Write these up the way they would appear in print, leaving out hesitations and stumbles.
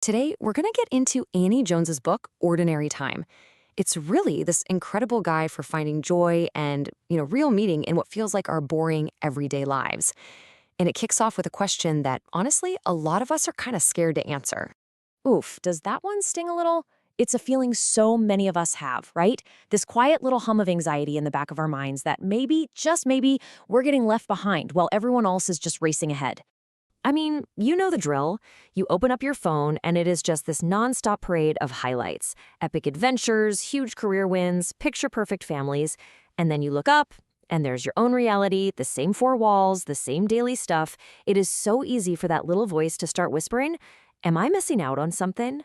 Today, we're going to get into Annie Jones's book, Ordinary Time. It's really this incredible guide for finding joy and, real meaning in what feels like our boring everyday lives. And it kicks off with a question that, honestly, a lot of us are kind of scared to answer. Oof, does that one sting a little? It's a feeling so many of us have, right? This quiet little hum of anxiety in the back of our minds that maybe, just maybe, we're getting left behind while everyone else is just racing ahead. I mean, you know the drill. You open up your phone and it is just this nonstop parade of highlights, epic adventures, huge career wins, picture-perfect families, and then you look up and there's your own reality, the same four walls, the same daily stuff. It is so easy for that little voice to start whispering, "Am I missing out on something?"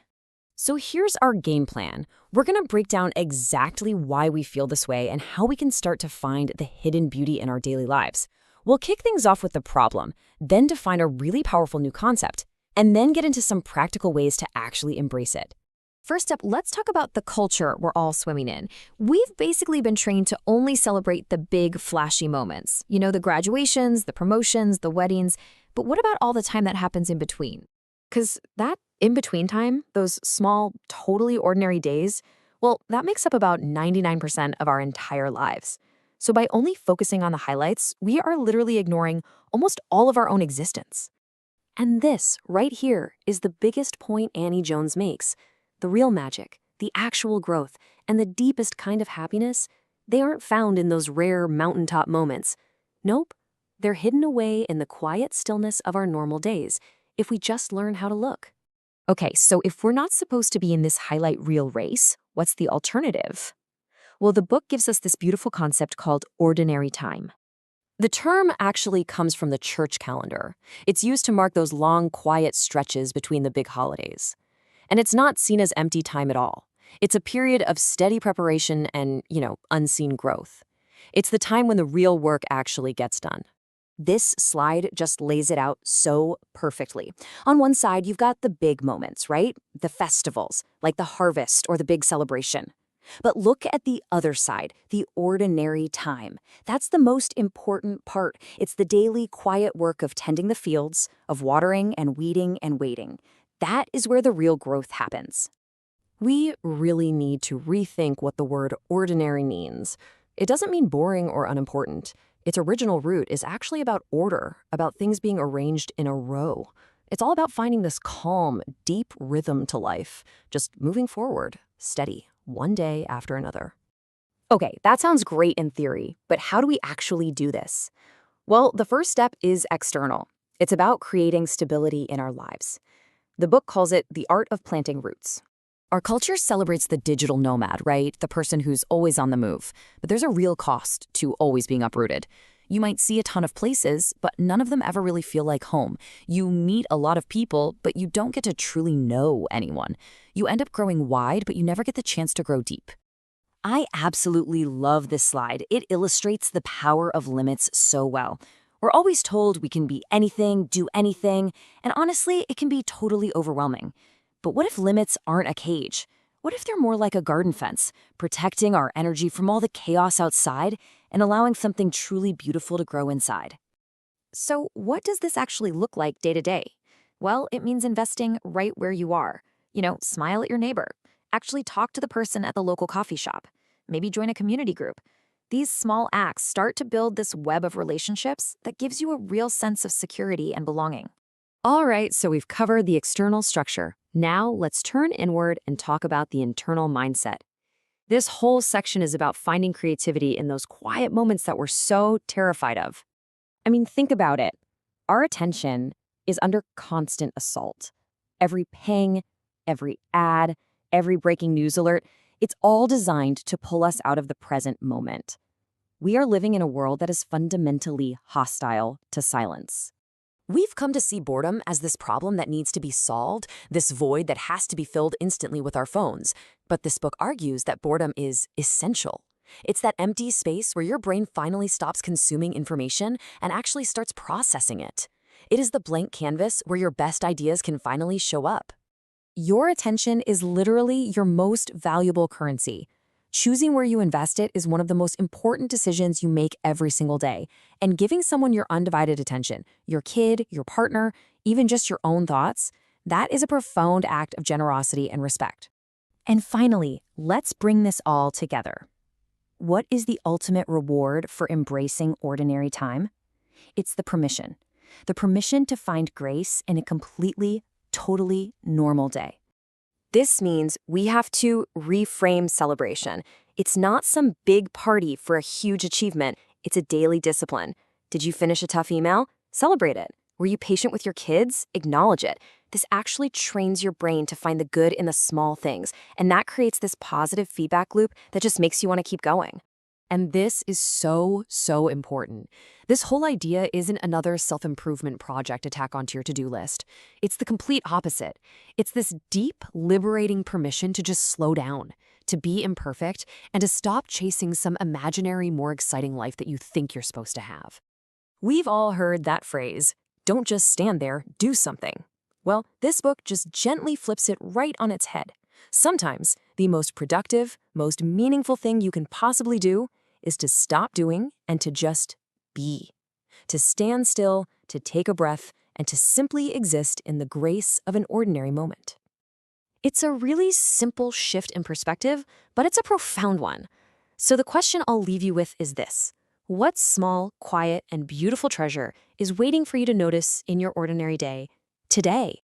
So here's our game plan. We're going to break down exactly why we feel this way and how we can start to find the hidden beauty in our daily lives. We'll kick things off with the problem, then define a really powerful new concept, and then get into some practical ways to actually embrace it. First up, let's talk about the culture we're all swimming in. We've basically been trained to only celebrate the big, flashy moments. The graduations, the promotions, the weddings. But what about all the time that happens in between? Because that in-between time, those small, totally ordinary days, well, that makes up about 99% of our entire lives. So by only focusing on the highlights, we are literally ignoring almost all of our own existence. And this, right here, is the biggest point Annie Jones makes. The real magic, the actual growth, and the deepest kind of happiness, they aren't found in those rare mountaintop moments. Nope, they're hidden away in the quiet stillness of our normal days, if we just learn how to look. Okay, so if we're not supposed to be in this highlight reel race, what's the alternative? Well, the book gives us this beautiful concept called ordinary time. The term actually comes from the church calendar. It's used to mark those long, quiet stretches between the big holidays. And it's not seen as empty time at all. It's a period of steady preparation and, unseen growth. It's the time when the real work actually gets done. This slide just lays it out so perfectly. On one side, you've got the big moments, right? The festivals, like the harvest or the big celebration. But look at the other side, the ordinary time. That's the most important part. It's the daily quiet work of tending the fields, of watering and weeding and waiting. That is where the real growth happens. We really need to rethink what the word ordinary means. It doesn't mean boring or unimportant. Its original root is actually about order, about things being arranged in a row. It's all about finding this calm, deep rhythm to life, just moving forward, steady, one day after another. Okay, that sounds great in theory, but how do we actually do this? Well, the first step is external. It's about creating stability in our lives. The book calls it the art of planting roots. Our culture celebrates the digital nomad, right? The person who's always on the move. But there's a real cost to always being uprooted. You might see a ton of places, but none of them ever really feel like home. You meet a lot of people, but you don't get to truly know anyone. You end up growing wide, but you never get the chance to grow deep. I absolutely love this slide. It illustrates the power of limits so well. We're always told we can be anything, do anything, and honestly, it can be totally overwhelming. But what if limits aren't a cage? What if they're more like a garden fence, protecting our energy from all the chaos outside and allowing something truly beautiful to grow inside? So what does this actually look like day to day? Well, it means investing right where you are. Smile at your neighbor. Actually talk to the person at the local coffee shop. Maybe join a community group. These small acts start to build this web of relationships that gives you a real sense of security and belonging. All right, so we've covered the external structure. Now let's turn inward and talk about the internal mindset. This whole section is about finding creativity in those quiet moments that we're so terrified of. I mean, think about it. Our attention is under constant assault. Every ping, every ad, every breaking news alert, it's all designed to pull us out of the present moment. We are living in a world that is fundamentally hostile to silence. We've come to see boredom as this problem that needs to be solved, this void that has to be filled instantly with our phones. But this book argues that boredom is essential. It's that empty space where your brain finally stops consuming information and actually starts processing it. It is the blank canvas where your best ideas can finally show up. Your attention is literally your most valuable currency. Choosing where you invest it is one of the most important decisions you make every single day. And giving someone your undivided attention, your kid, your partner, even just your own thoughts, That is a profound act of generosity and respect. And finally, let's bring this all together. What is the ultimate reward for embracing ordinary time? It's the permission. The permission to find grace in a completely, totally normal day. This means we have to reframe celebration. It's not some big party for a huge achievement. It's a daily discipline. Did you finish a tough email? Celebrate it. Were you patient with your kids? Acknowledge it. This actually trains your brain to find the good in the small things, and that creates this positive feedback loop that just makes you want to keep going. And this is so important. This whole idea isn't another self-improvement project to tack onto your to-do list. It's the complete opposite. It's this deep, liberating permission to just slow down, to be imperfect, and to stop chasing some imaginary, more exciting life that you think you're supposed to have. We've all heard that phrase, don't just stand there, do something. Well, this book just gently flips it right on its head. Sometimes, the most productive, most meaningful thing you can possibly do is to stop doing and to just be. To stand still, to take a breath, and to simply exist in the grace of an ordinary moment. It's a really simple shift in perspective, but it's a profound one. So the question I'll leave you with is this. What small, quiet, and beautiful treasure is waiting for you to notice in your ordinary day today?